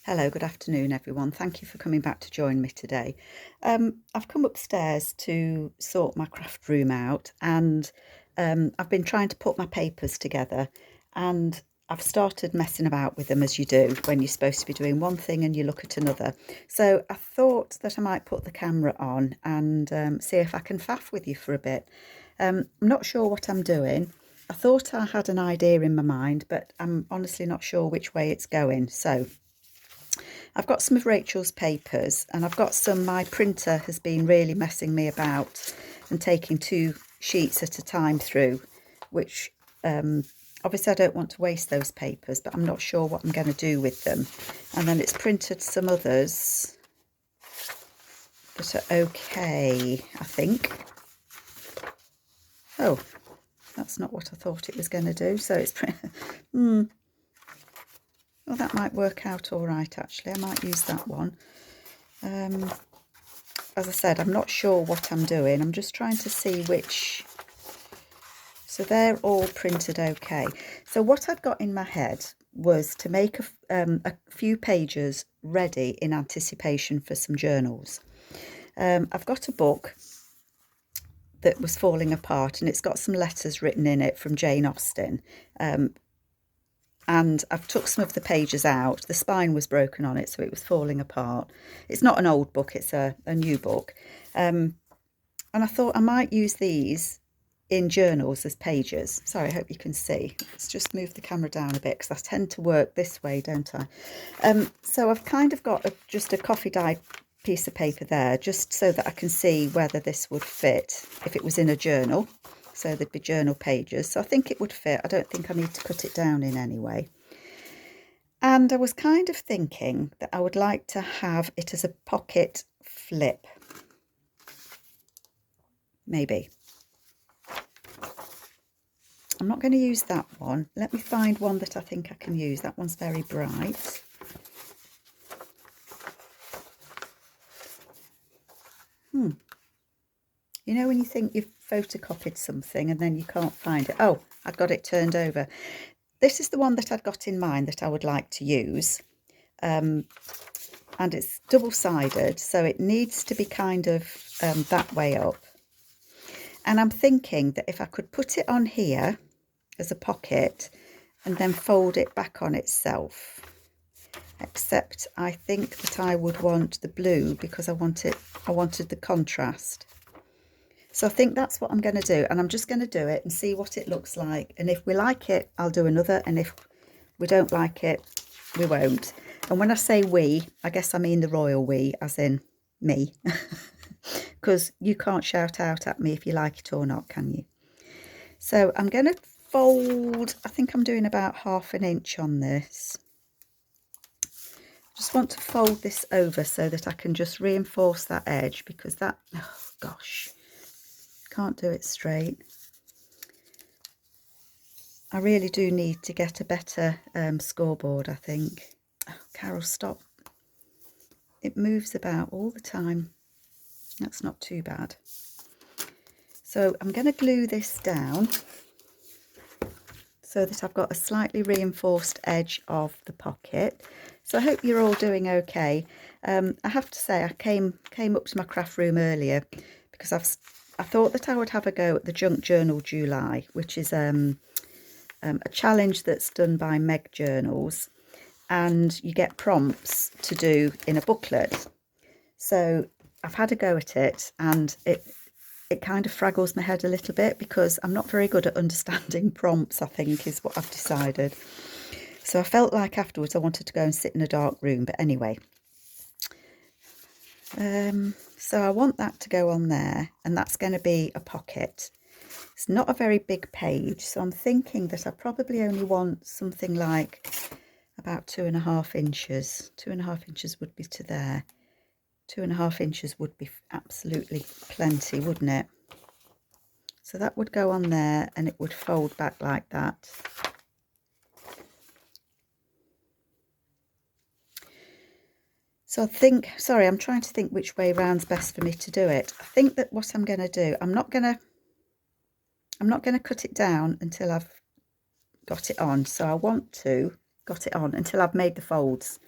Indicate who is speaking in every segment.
Speaker 1: Hello, good afternoon, everyone. Thank you for coming back to join me today. I've come upstairs to sort my craft room out, and I've been trying to put my papers together, and I've started messing about with them as you do when you're supposed to be doing one thing and you look at another. So I thought that I might put the camera on and see if I can faff with you for a bit. I'm not sure what I'm doing. I thought I had an idea in my mind, but I'm honestly not sure which way it's going. So I've got some of Rachel's papers, and I've got some, my printer has been really messing me about and taking two sheets at a time through, which obviously I don't want to waste those papers, but I'm not sure what I'm going to do with them. And then it's printed some others that are okay, I think. Oh, that's not what I thought it was going to do. So it's well, that might work out all right, actually. I might use that one. As I said, I'm not sure what I'm doing. I'm just trying to see which. So they're all printed okay. So what I'd got in my head was to make a few pages ready in anticipation for some journals. I've got a book that was falling apart, and it's got some letters written in it from Jane Austen. And I've took some of the pages out. The spine was broken on it, so it was falling apart. It's not an old book, it's a new book. And I thought I might use these in journals as pages. Sorry, I hope you can see. Let's just move the camera down a bit because I tend to work this way, don't I? So I've kind of got just a coffee dyed piece of paper there, just so that I can see whether this would fit if it was in a journal. So there'd be journal pages. So I think it would fit. I don't think I need to cut it down in any way. And I was kind of thinking that I would like to have it as a pocket flip. Maybe. I'm not going to use that one. Let me find one that I think I can use. That one's very bright. You know when you think you've photocopied something and then you can't find it? Oh, I've got it turned over. This is the one that I'd got in mind that I would like to use. And it's double-sided, so it needs to be kind of that way up. And I'm thinking that if I could put it on here as a pocket and then fold it back on itself, except I think that I would want the blue because I wanted the contrast. So I think that's what I'm going to do, and I'm just going to do it and see what it looks like. And if we like it, I'll do another, and if we don't like it, we won't. And when I say we, I guess I mean the royal we, as in me, because you can't shout out at me if you like it or not, can you? So I'm going to fold, I think I'm doing about 1/2 inch on this. Just want to fold this over so that I can just reinforce that edge, because that, oh gosh, can't do it straight. I really do need to get a better scoreboard, I think. Oh, Carol, stop. It moves about all the time. That's not too bad. So I'm going to glue this down so that I've got a slightly reinforced edge of the pocket. So I hope you're all doing okay. I have to say, I came up to my craft room earlier because I thought that I would have a go at the Junk Journal July, which is a challenge that's done by Meg Journals, and you get prompts to do in a booklet. So I've had a go at it, and it kind of fraggles my head a little bit because I'm not very good at understanding prompts, I think, is what I've decided. So I felt like afterwards I wanted to go and sit in a dark room, but anyway. So I want that to go on there, and that's going to be a pocket. It's not a very big page, so I'm thinking that I probably only want something like about 2.5 inches. 2.5 inches would be to there. 2.5 inches would be absolutely plenty, wouldn't it? So that would go on there, and it would fold back like that. So I think, sorry, I'm trying to think which way round's best for me to do it. I think that what I'm going to do, I'm not going to cut it down until I've got it on. So I want to got it on until I've made the folds.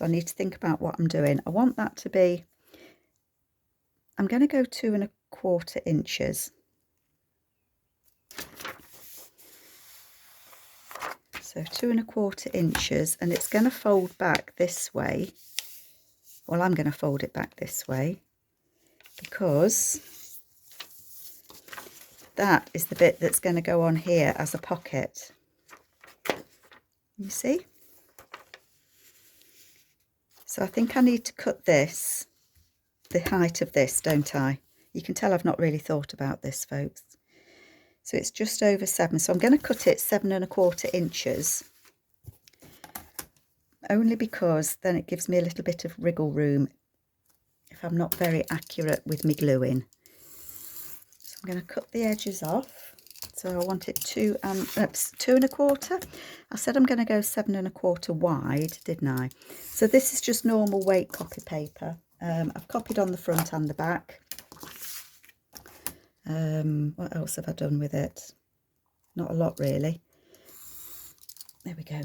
Speaker 1: So I need to think about what I'm doing. I want that to be, I'm going to go 2¼ inches. So 2¼ inches, and it's going to fold back this way. Well, I'm going to fold it back this way because that is the bit that's going to go on here as a pocket. You see? So I think I need to cut this, the height of this, don't I? You can tell I've not really thought about this, folks. So it's just over 7. So I'm going to cut it 7¼ inches. Only because then it gives me a little bit of wriggle room if I'm not very accurate with my gluing. So I'm going to cut the edges off. So I want it 2¼ I said I'm going to go 7¼ wide, didn't I? So this is just normal weight copy paper. I've copied on the front and the back. What else have I done with it? Not a lot really. There we go.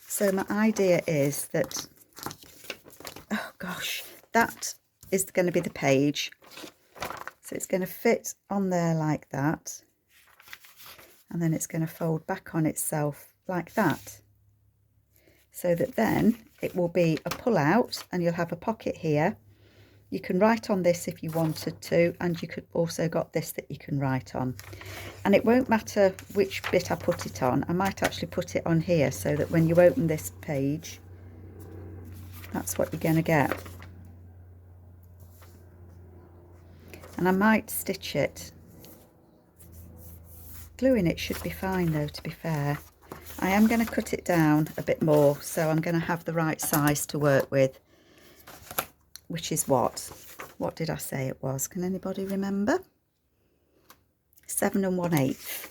Speaker 1: So my idea is that, oh gosh, that is going to be the page. So it's going to fit on there like that. And then it's going to fold back on itself like that. So that then it will be a pull out and you'll have a pocket here. You can write on this if you wanted to, and you could also got this that you can write on. And it won't matter which bit I put it on. I might actually put it on here so that when you open this page, that's what you're going to get. And I might stitch it. Gluing it should be fine though, to be fair. I am going to cut it down a bit more, so I'm going to have the right size to work with. Which is what? What did I say it was? Can anybody remember? 7 1/8.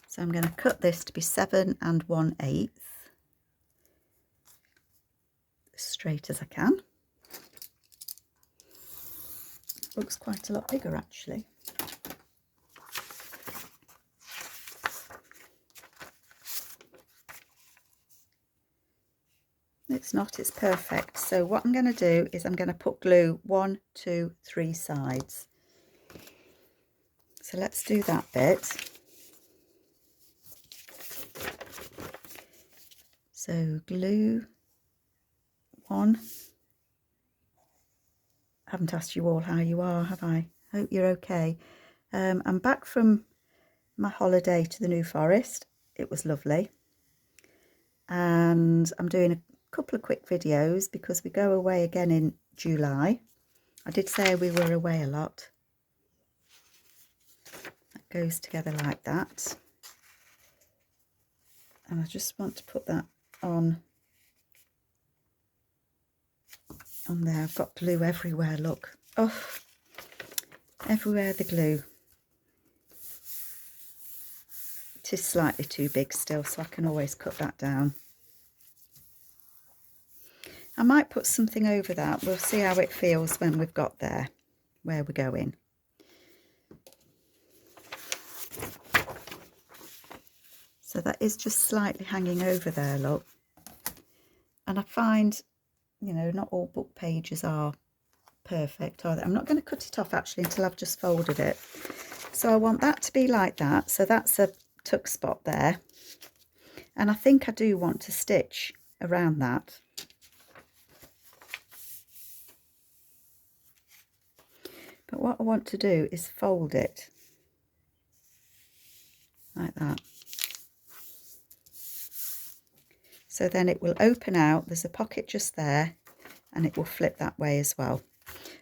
Speaker 1: So I'm going to cut this to be 7 1/8. As straight as I can. Looks quite a lot bigger actually. It's not, it's perfect. So what I'm going to do is I'm going to put glue 1, 2, 3 sides. So let's do that bit. So glue 1. I haven't asked you all how you are, have I? Hope you're okay. I'm back from my holiday to the New Forest. It was lovely. And I'm doing a couple of quick videos because we go away again in July. I did say we were away a lot. That goes together like that. And I just want to put that on there. I've got glue everywhere, look. Oh, everywhere the glue. It is slightly too big still, so I can always cut that down. I might put something over that. We'll see how it feels when we've got there, where we're going. So that is just slightly hanging over there, look. And I find, you know, not all book pages are perfect, are they? I'm not going to cut it off actually until I've just folded it. So I want that to be like that. So that's a tuck spot there. And I think I do want to stitch around that. But what I want to do is fold it like that. So then it will open out, there's a pocket just there, and it will flip that way as well.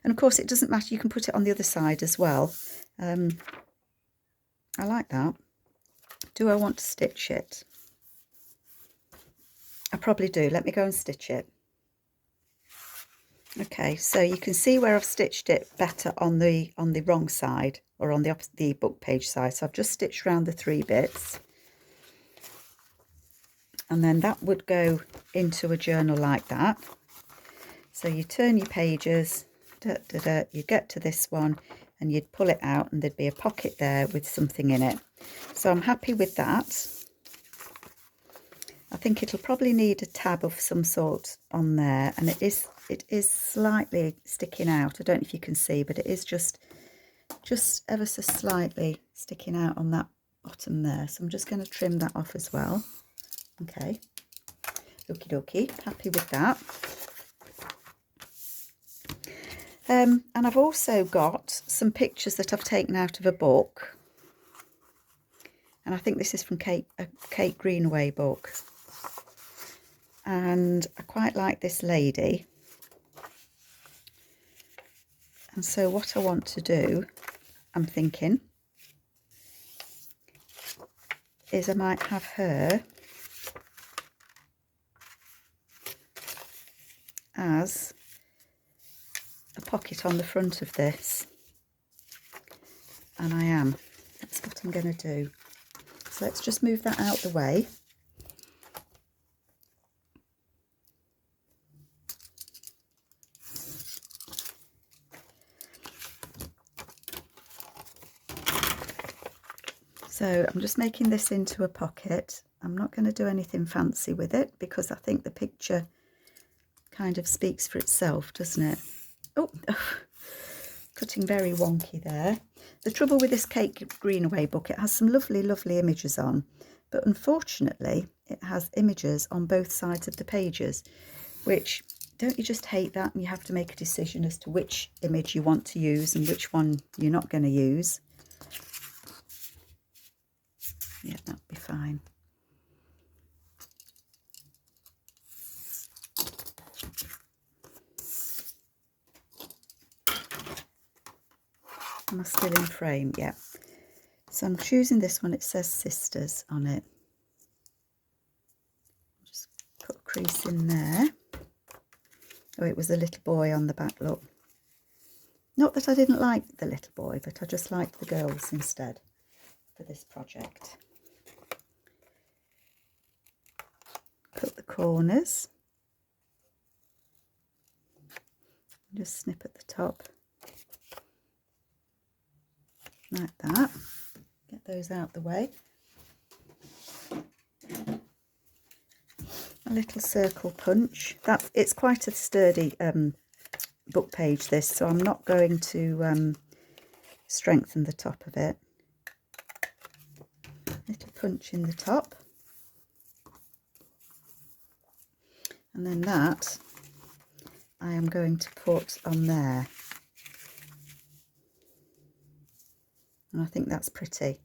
Speaker 1: And of course it doesn't matter, you can put it on the other side as well. I like that. Do I want to stitch it? I probably do. Let me go and stitch it. Okay, so you can see where I've stitched it better on the wrong side, or on the book page side. So I've just stitched around the 3 bits. And then that would go into a journal like that. So you turn your pages, you get to this one, and you'd pull it out and there'd be a pocket there with something in it. So I'm happy with that. I think it'll probably need a tab of some sort on there, and it is slightly sticking out. I don't know if you can see, but it is just ever so slightly sticking out on that bottom there. So I'm just going to trim that off as well. Okay, okie dokie, happy with that. And I've also got some pictures that I've taken out of a book, and I think this is from a Kate Greenaway book, and I quite like this lady. And so what I want to do, I'm thinking, is I might have her as a pocket on the front of this, and that's what I'm going to do. So let's just move that out the way. So I'm just making this into a pocket. I'm not going to do anything fancy with it because I think the picture kind of speaks for itself, doesn't it? Oh, cutting very wonky there. The trouble with this Kate Greenaway book, it has some lovely, lovely images on, but unfortunately it has images on both sides of the pages, which, don't you just hate that? And you have to make a decision as to which image you want to use and which one you're not going to use. Yeah, that'll be fine. Am I still in frame? Yeah. So I'm choosing this one. It says Sisters on it. Just put a crease in there. Oh, it was a little boy on the back, look. Not that I didn't like the little boy, but I just liked the girls instead for this project. Cut the corners. Just snip at the top. Like that. Get those out the way. A little circle punch. It's quite a sturdy book page, this, so I'm not going to strengthen the top of it. Little punch in the top. And then that I am going to put on there. And I think that's pretty.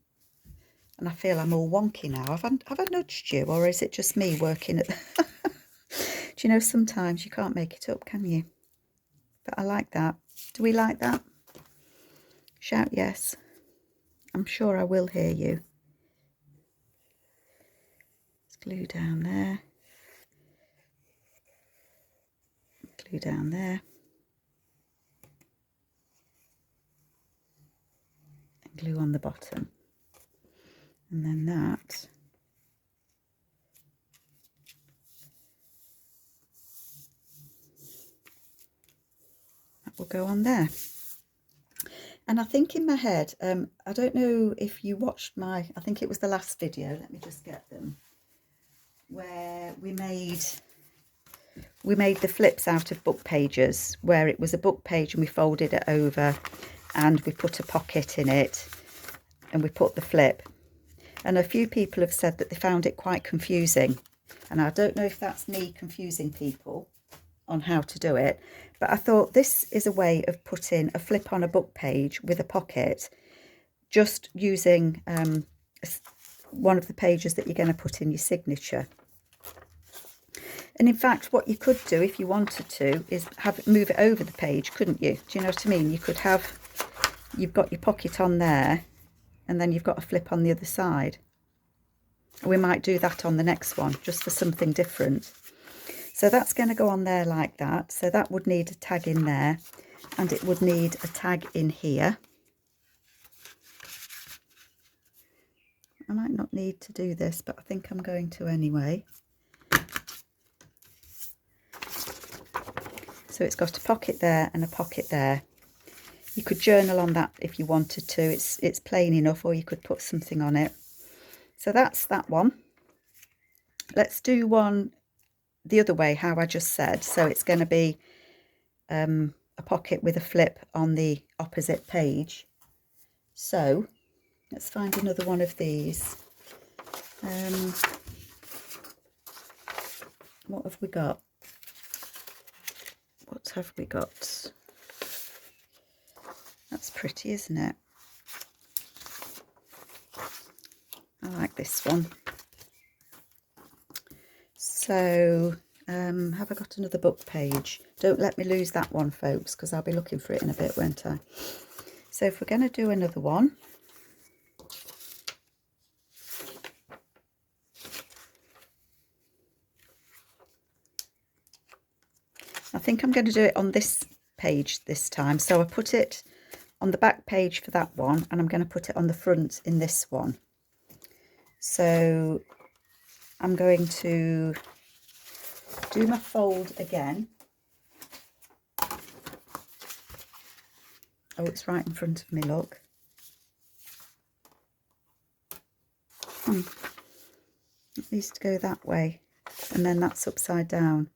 Speaker 1: And I feel I'm all wonky now. Have I nudged you, or is it just me working at the... Do you know, sometimes you can't make it up, can you? But I like that. Do we like that? Shout yes. I'm sure I will hear you. Let's glue down there. Glue down there. And glue on the bottom. And then that will go on there. And I think in my head, I don't know if you watched I think it was the last video, let me just get them, where we made the flips out of book pages, where it was a book page and we folded it over and we put a pocket in it and we put the flip. And a few people have said that they found it quite confusing. And I don't know if that's me confusing people on how to do it, but I thought this is a way of putting a flip on a book page with a pocket, just using one of the pages that you're going to put in your signature. And in fact, what you could do if you wanted to is move it over the page, couldn't you? Do you know what I mean? You could you've got your pocket on there, and then you've got a flip on the other side. We might do that on the next one, just for something different. So that's going to go on there like that. So that would need a tag in there, and it would need a tag in here. I might not need to do this, but I think I'm going to anyway. So it's got a pocket there and a pocket there. You could journal on that if you wanted to. It's plain enough, or you could put something on it. So that's that one. Let's do one the other way, how I just said. So it's going to be a pocket with a flip on the opposite page. So let's find another one of these. What have we got? What have we got? That's pretty, isn't it? I like this one. So have I got another book page? Don't let me lose that one, folks, because I'll be looking for it in a bit, won't I? So if we're going to do another one, I think I'm going to do it on this page this time. So I put it on the back page for that one, and I'm going to put it on the front in this one. So I'm going to do my fold again. Oh, it's right in front of me, look. It needs to go that way, and then that's upside down.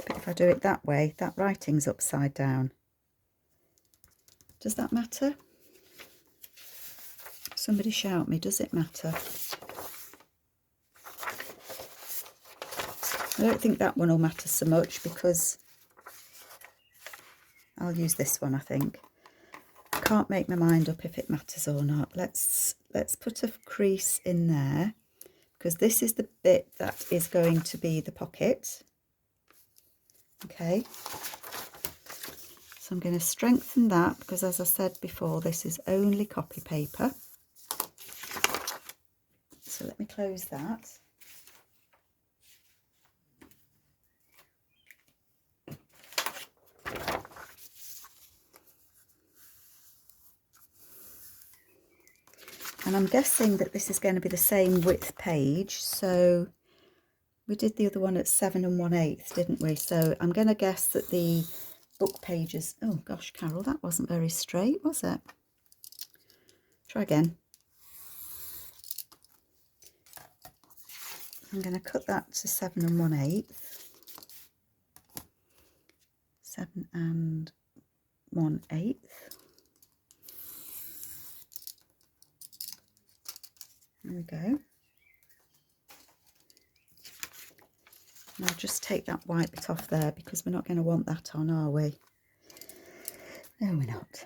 Speaker 1: But if I do it that way, that writing's upside down. Does that matter? Somebody shout me, does it matter? I don't think that one will matter so much, because I'll use this one, I think. I can't make my mind up if it matters or not. Let's put a crease in there, because this is the bit that is going to be the pocket. Okay. So I'm going to strengthen that, because as I said before, this is only copy paper. So let me close that. And I'm guessing that this is going to be the same width page. So we did the other one at 7 1/8, didn't we? So I'm going to guess that the book pages... Oh gosh, Carol, that wasn't very straight, was it? Try again. I'm going to cut that to 7 1/8. 7 1/8. There we go. And I'll just take that white bit off there, because we're not going to want that on, are we? No, we're not.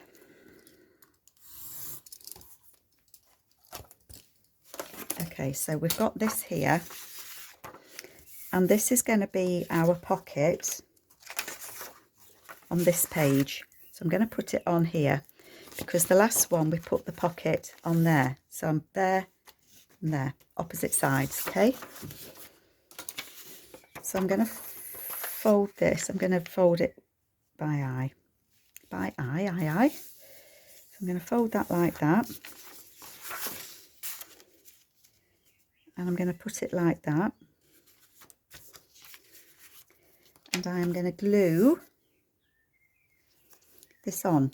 Speaker 1: Okay, so we've got this here, and this is going to be our pocket on this page. So I'm going to put it on here, because the last one we put the pocket on there. So I'm there and there, opposite sides, okay? So I'm going to fold this. I'm going to fold it by eye. By eye. So I'm going to fold that like that. And I'm going to put it like that. And I am going to glue this on.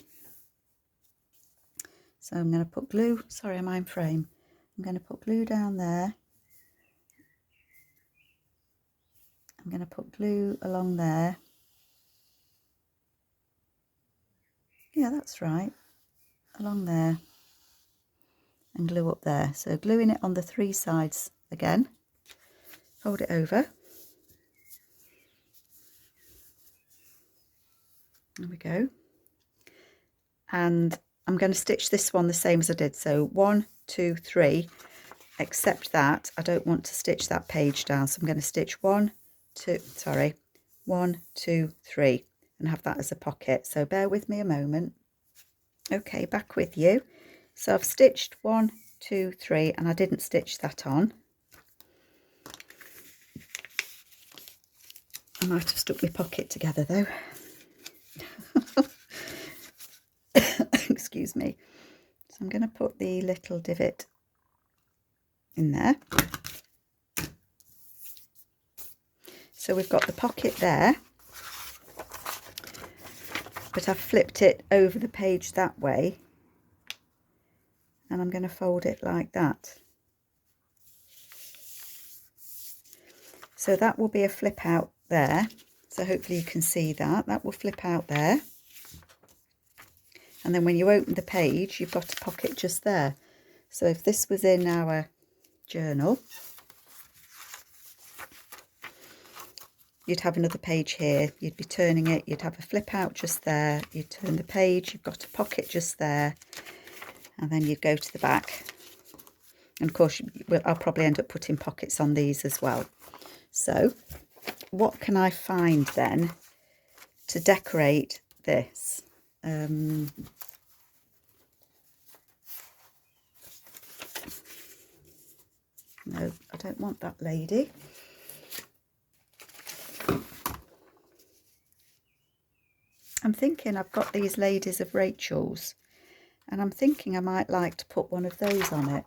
Speaker 1: So I'm going to put glue, sorry, I'm in frame. I'm going to put glue down there. I'm going to put glue along there. Yeah, that's right. Along there. And glue up there. So gluing it on the 3 sides again. Fold it over. There we go. And I'm going to stitch this one the same as I did. So 1, 2, 3. Except that I don't want to stitch that page down. So I'm going to stitch 1, 2, 3, and have that as a pocket. So bear with me a moment. Okay, back with you. So I've stitched 1, 2, 3, and I didn't stitch that on. I might have stuck my pocket together though. Excuse me. So I'm going to put the little divot in there. So we've got the pocket there. but I've flipped it over the page that way, and I'm going to fold it like that. So that will be a flip out there. So hopefully you can see that. That will flip out there. And then when you open the page, you've got a pocket just there. So if this was in our journal, you'd have another page here. You'd be turning it. You'd have a flip out just there. You'd turn the page. You've got a pocket just there. And then you'd go to the back. And of course, I'll probably end up putting pockets on these as well. So what can I find then to decorate this? No, I don't want that lady. I'm thinking I've got these ladies of Rachel's, and I'm thinking I might like to put one of those on it.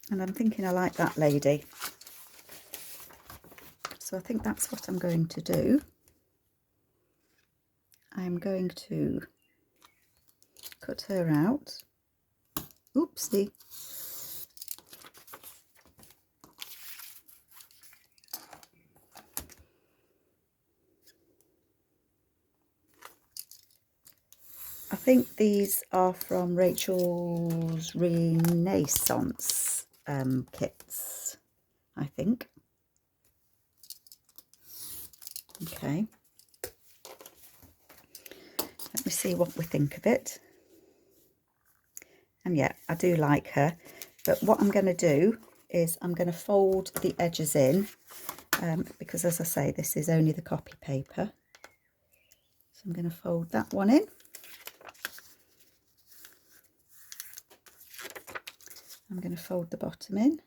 Speaker 1: And I'm thinking I like that lady. So I think that's what I'm going to do. I'm going to cut her out. Oopsie. I think these are from Rachel's Renaissance kits, I think. Okay. Let me see what we think of it. And yeah, I do like her. But what I'm going to do is I'm going to fold the edges in because, as I say, this is only the copy paper. So I'm going to fold that one in. I'm going to fold the bottom in.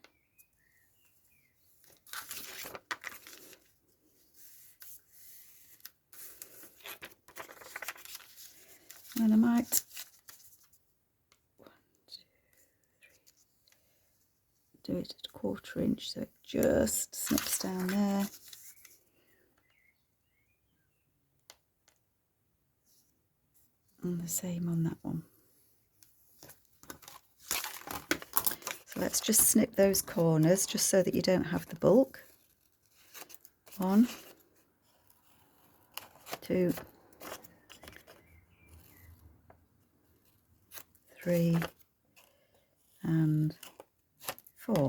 Speaker 1: And I might do it at 1/4 inch so it just snips down there. And the same on that one. So let's just snip those corners just so that you don't have the bulk. 1, 2, 3, and 4.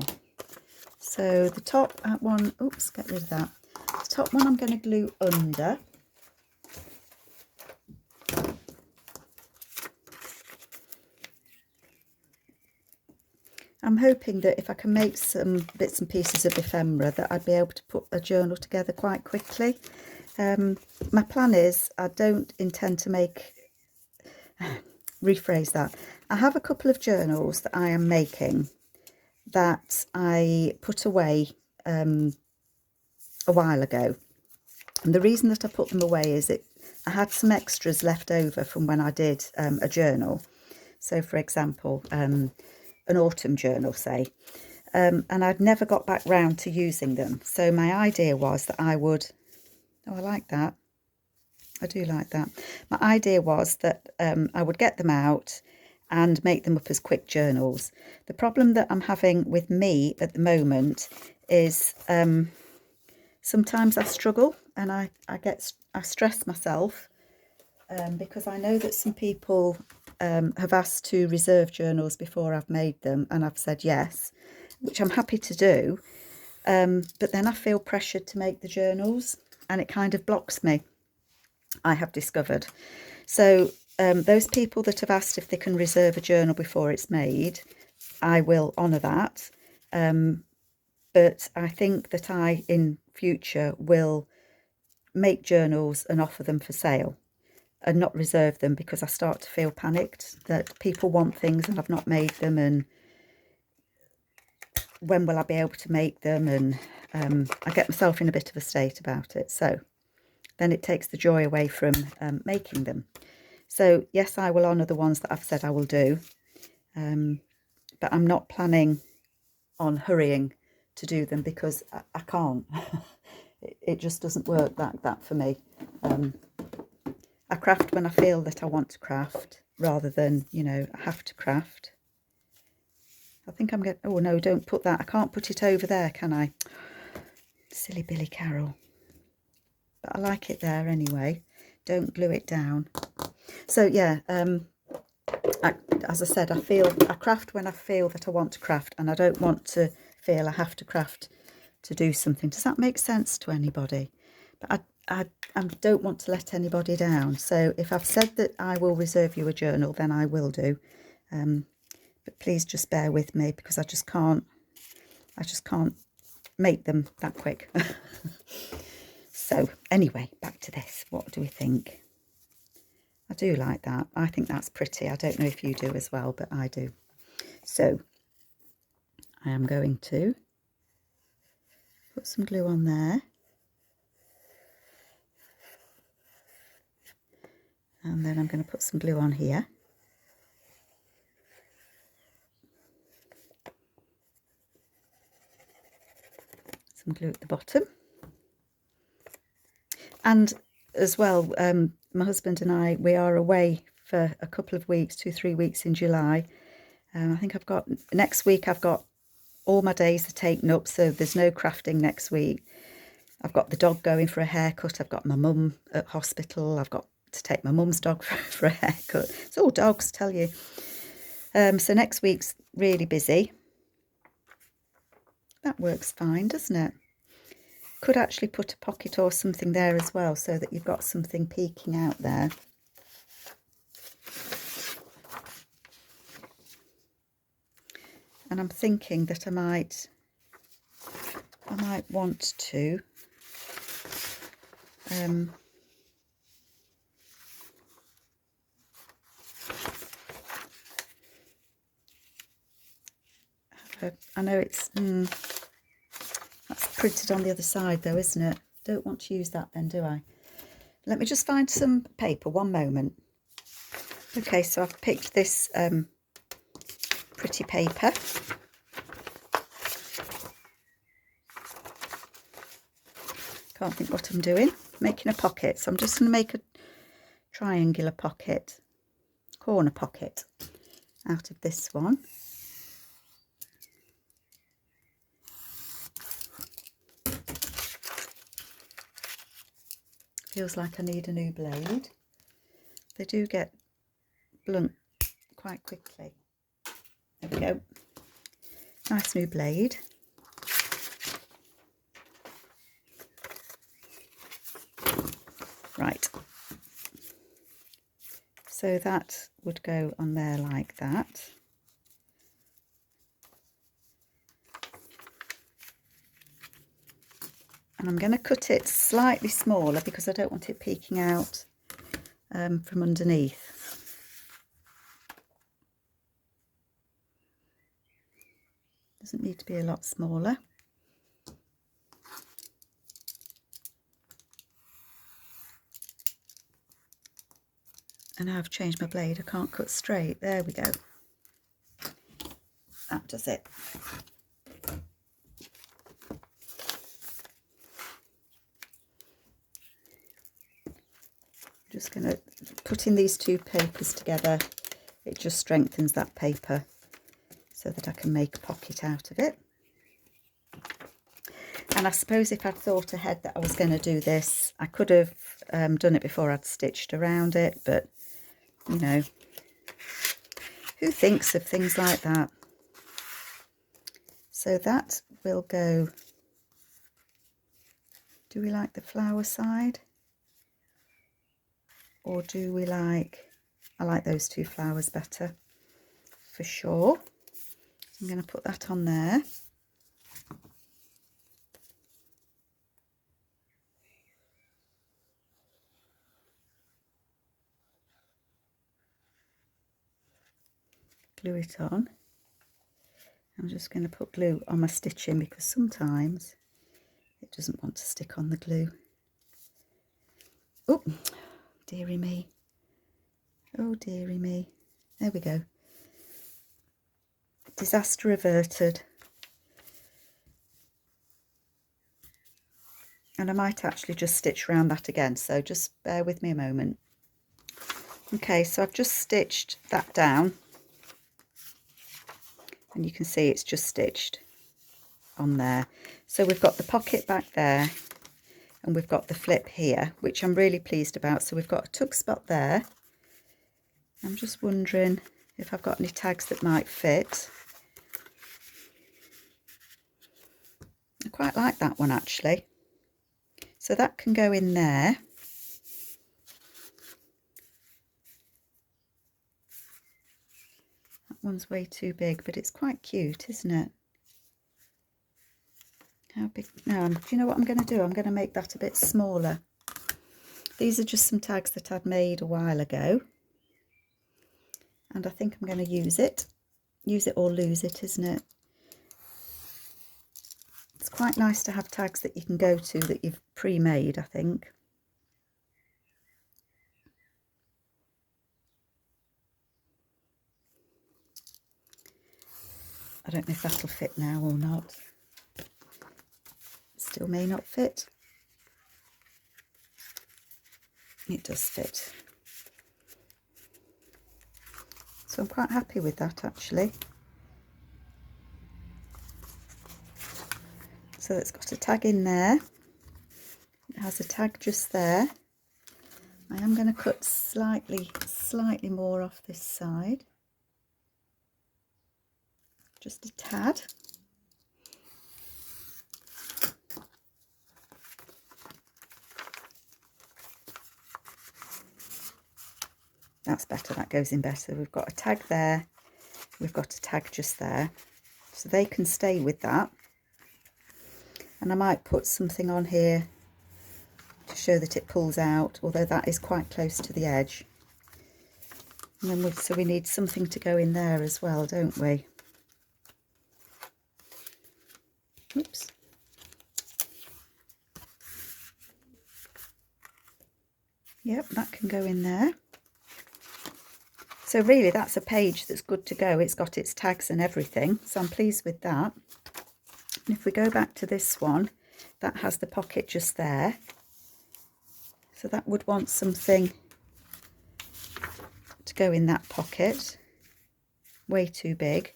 Speaker 1: So the top one, oops, get rid of that. The top one I'm going to glue under. I'm hoping that if I can make some bits and pieces of ephemera that I'd be able to put a journal together quite quickly. My plan is I don't intend to make, rephrase that, I have a couple of journals that I am making that I put away a while ago. And the reason that I put them away is I had some extras left over from when I did a journal. So for example, an autumn journal, say, and I'd never got back round to using them. So my idea was that I would, oh, I like that. I do like that. My idea was that I would get them out and make them up as quick journals. The problem that I'm having with me at the moment is sometimes I struggle and I stress myself because I know that some people have asked to reserve journals before I've made them, and I've said yes, which I'm happy to do, but then I feel pressured to make the journals and it kind of blocks me, I have discovered. So those people that have asked if they can reserve a journal before it's made, I will honour that, but I think that I in future will make journals and offer them for sale and not reserve them, because I start to feel panicked that people want things and I've not made them, and when will I be able to make them, and I get myself in a bit of a state about it. So then it takes the joy away from making them. So yes, I will honour the ones that I've said I will do, but I'm not planning on hurrying to do them because I can't. It just doesn't work that for me. I craft when I feel that I want to craft rather than, you know, I have to craft. I think I'm going, oh no, don't put that. I can't put it over there, can I? Silly Billy Carol. But I like it there anyway. Don't glue it down. So yeah, as I said, I craft when I feel that I want to craft, and I don't want to feel I have to craft to do something. Does that make sense to anybody? But I don't want to let anybody down. So if I've said that I will reserve you a journal, then I will do. But please just bear with me because I just can't make them that quick. So anyway, back to this. What do we think? I do like that. I think that's pretty. I don't know if you do as well, but I do. So I am going to put some glue on there. And then I'm going to put some glue on here. Some glue at the bottom. And as well, my husband and I, we are away for a couple of weeks, 2-3 weeks in July. I think next week I've got all my days are taken up, so there's no crafting next week. I've got the dog going for a haircut. I've got my mum at hospital. I've got to take my mum's dog for a haircut. It's all dogs, tell you. So next week's really busy. That works fine, doesn't it? Could actually put a pocket or something there as well so that you've got something peeking out there. And I'm thinking that I might want to I know it's that's printed on the other side though, isn't it? Don't want to use that then, do I? Let me just find some paper, one moment. Okay, so I've picked this pretty paper. Can't think what I'm doing. Making a pocket. So I'm just going to make a triangular pocket, corner pocket out of this one. Feels like I need a new blade. They do get blunt quite quickly. There we go. Nice new blade. Right. So that would go on there like that. And I'm going to cut it slightly smaller because I don't want it peeking out from underneath. Doesn't need to be a lot smaller. And now I've changed my blade, I can't cut straight. There we go. That does it. Just going to put in these two papers together. It just strengthens that paper so that I can make a pocket out of it. And I suppose if I'd thought ahead that I was going to do this, I could have done it before I'd stitched around it, but you know, who thinks of things like that? So that will go. Do we like the flower side? Or do we like, I like those two flowers better, for sure. I'm going to put that on there. Glue it on. I'm just going to put glue on my stitching because sometimes it doesn't want to stick on the glue. Oh, dearie me. Oh, dearie me. There we go. Disaster averted. And I might actually just stitch around that again, so just bear with me a moment. Okay, so I've just stitched that down, and you can see it's just stitched on there. So we've got the pocket back there, and we've got the flip here, which I'm really pleased about. So we've got a tug spot there. I'm just wondering if I've got any tags that might fit. I quite like that one actually. So that can go in there. That one's way too big, but it's quite cute, isn't it? How big? No, do you know what I'm going to do? I'm going to make that a bit smaller. These are just some tags that I'd made a while ago. And I think I'm going to use it. Use it or lose it, isn't it? It's quite nice to have tags that you can go to that you've pre-made, I think. I don't know if that'll fit now or not. Still may not fit. It does fit. So I'm quite happy with that actually. So it's got a tag in there. It has a tag just there. I am going to cut slightly more off this side. Just a tad. That's better, that goes in better. We've got a tag there, we've got a tag just there. So they can stay with that. And I might put something on here to show that it pulls out, although that is quite close to the edge. And then so we need something to go in there as well, don't we? Oops. Yep, that can go in there. So really that's a page that's good to go. It's got its tags and everything, so I'm pleased with that. And if we go back to this one, that has the pocket just there. So that would want something to go in that pocket. Way too big.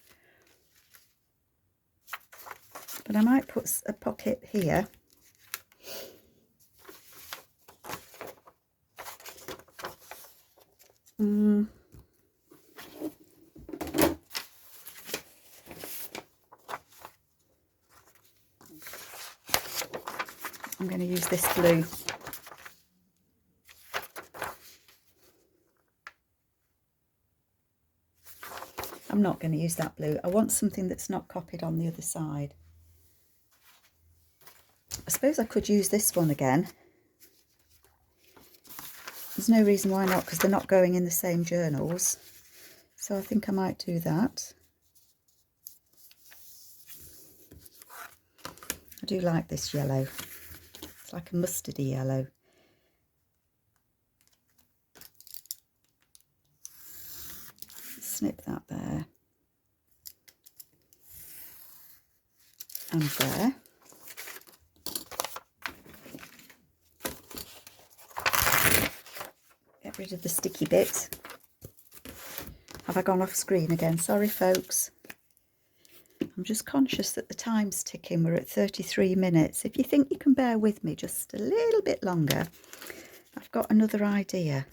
Speaker 1: But I might put a pocket here. I'm going to use this blue. I'm not going to use that blue. I want something that's not copied on the other side. I suppose I could use this one again. There's no reason why not, because they're not going in the same journals. So I think I might do that. I do like this yellow. It's like a mustardy yellow. Snip that there. And there. Get rid of the sticky bit. Have I gone off screen again? Sorry folks. I'm just conscious that the time's ticking. We're at 33 minutes. If you think you can bear with me just a little bit longer, I've got another idea.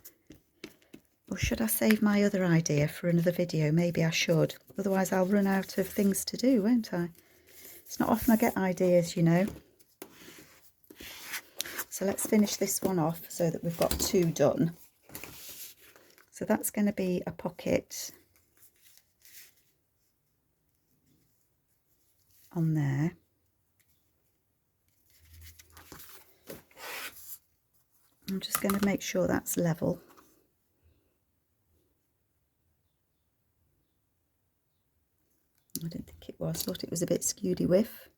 Speaker 1: Or should I save my other idea for another video? Maybe I should. Otherwise I'll run out of things to do, won't I? It's not often I get ideas, you know. So let's finish this one off so that we've got two done. So that's going to be a pocket on there. I'm just going to make sure that's level. I didn't think it was. I thought it was a bit skewedy whiff.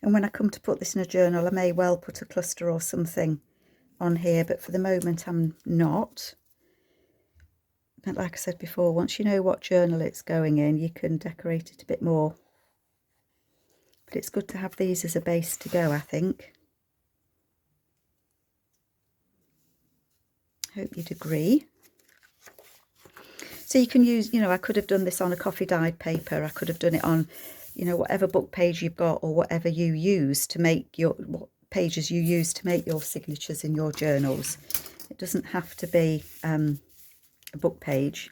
Speaker 1: And when I come to put this in a journal, I may well put a cluster or something on here, but for the moment I'm not. But like I said before, once you know what journal it's going in, you can decorate it a bit more. But it's good to have these as a base to go, I think. Hope you'd agree. So you can use, you know, I could have done this on a coffee dyed paper. I could have done it on, you know, whatever book page you've got, or whatever you use to make your, what pages you use to make your signatures in your journals. It doesn't have to be a book page.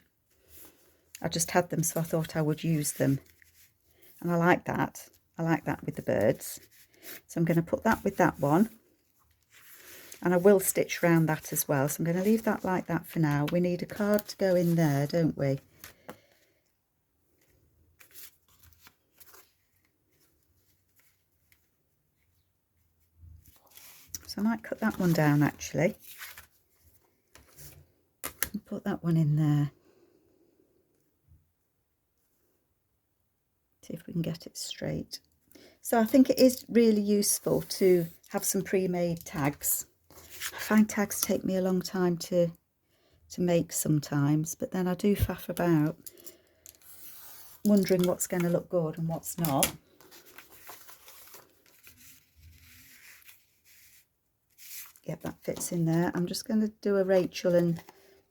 Speaker 1: I just had them, so I thought I would use them. And I like that. I like that with the birds. So I'm going to put that with that one. And I will stitch around that as well. So I'm going to leave that like that for now. We need a card to go in there, don't we? So I might cut that one down actually. And put that one in there. See if we can get it straight. So I think it is really useful to have some pre-made tags. I find tags take me a long time to make sometimes, but then I do faff about wondering what's going to look good and what's not. Yep, that fits in there. I'm just going to do a Rachel and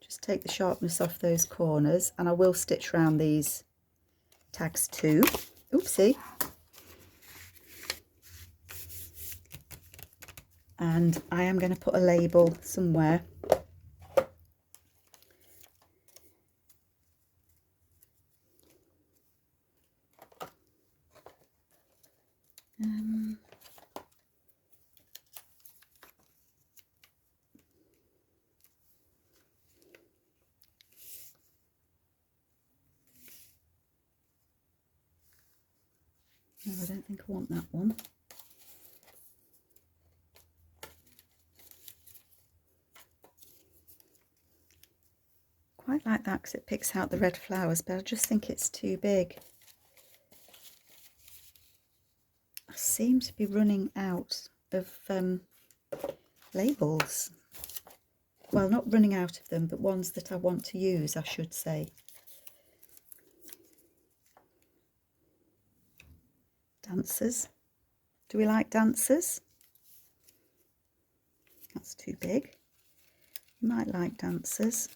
Speaker 1: just take the sharpness off those corners, and I will stitch around these tags too. Oopsie. And I am going to put a label somewhere. No, I don't think I want that one. Quite like that because it picks out the red flowers, but I just think it's too big. I seem to be running out of labels. Well, not running out of them, but ones that I want to use, I should say. Dancers. Do we like dancers? That's too big. You might like dancers.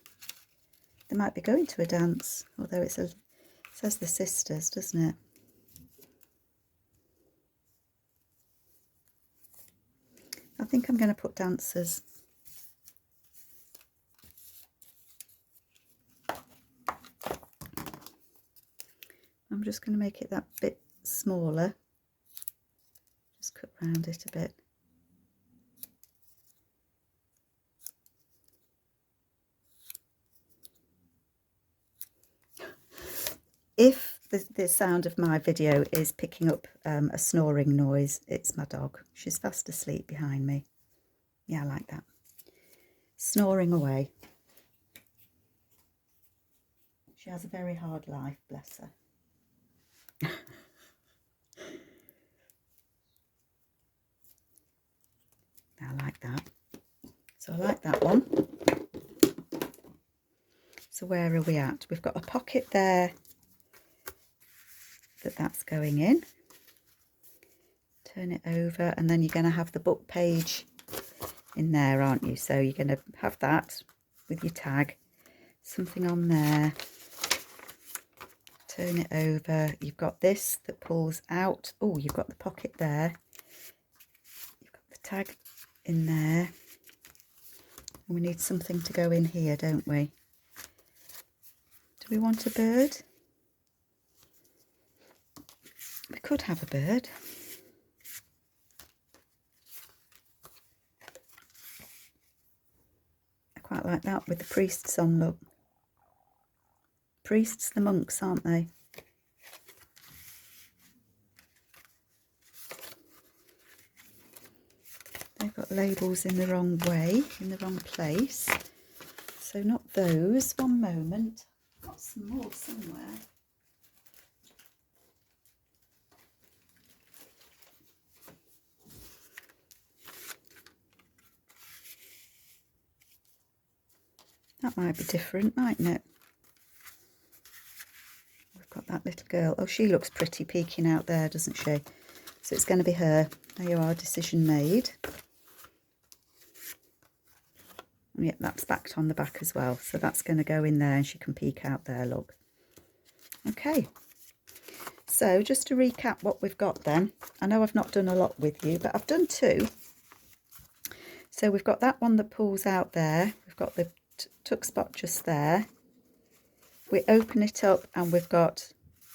Speaker 1: They might be going to a dance, although it says the sisters, doesn't it? I think I'm going to put dancers. I'm just going to make it that bit smaller. Just cut round it a bit. If the sound of my video is picking up a snoring noise, it's my dog. She's fast asleep behind me. Yeah, I like that. Snoring away. She has a very hard life, bless her. I like that. So I like that one. So where are we at? We've got a pocket there that's going in. Turn it over, and then you're going to have the book page in there, aren't you? So you're going to have that with your tag, something on there. Turn it over. You've got this that pulls out. Oh, you've got the pocket there. You've got the tag in there. And we need something to go in here, don't we? Do we want a bird? We could have a bird. I quite like that with the priests on, look. Priests, the monks, aren't they? They've got labels in the wrong way, in the wrong place. So not those. One moment. I've got some more somewhere. That might be different, mightn't it? got that little girl. Oh, she looks pretty peeking out there, doesn't she? So it's going to be her. There you are, decision made. And yep, that's backed on the back as well. So that's going to go in there and she can peek out there, look. Okay. So just to recap what we've got then. I know I've not done a lot with you, but I've done 2. So we've got that one that pulls out there. We've got the tuck spot just there. We open it up and we've got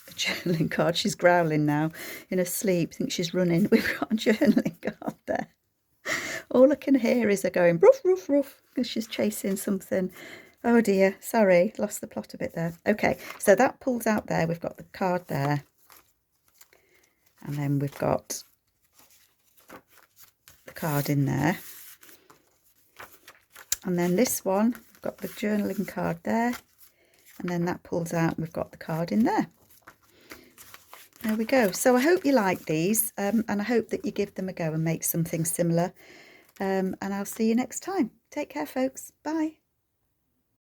Speaker 1: a journaling card. She's growling now in her sleep. I think she's running. We've got a journaling card there. All I can hear is her going roof, roof, roof, because she's chasing something. Oh dear, sorry, lost the plot a bit there. Okay, so that pulls out there. We've got the card there. And then we've got the card in there. And then this one, we've got the journaling card there. And then that pulls out and we've got the card in there. There we go. So I hope you like these and I hope that you give them a go and make something similar. And I'll see you next time. Take care, folks. Bye.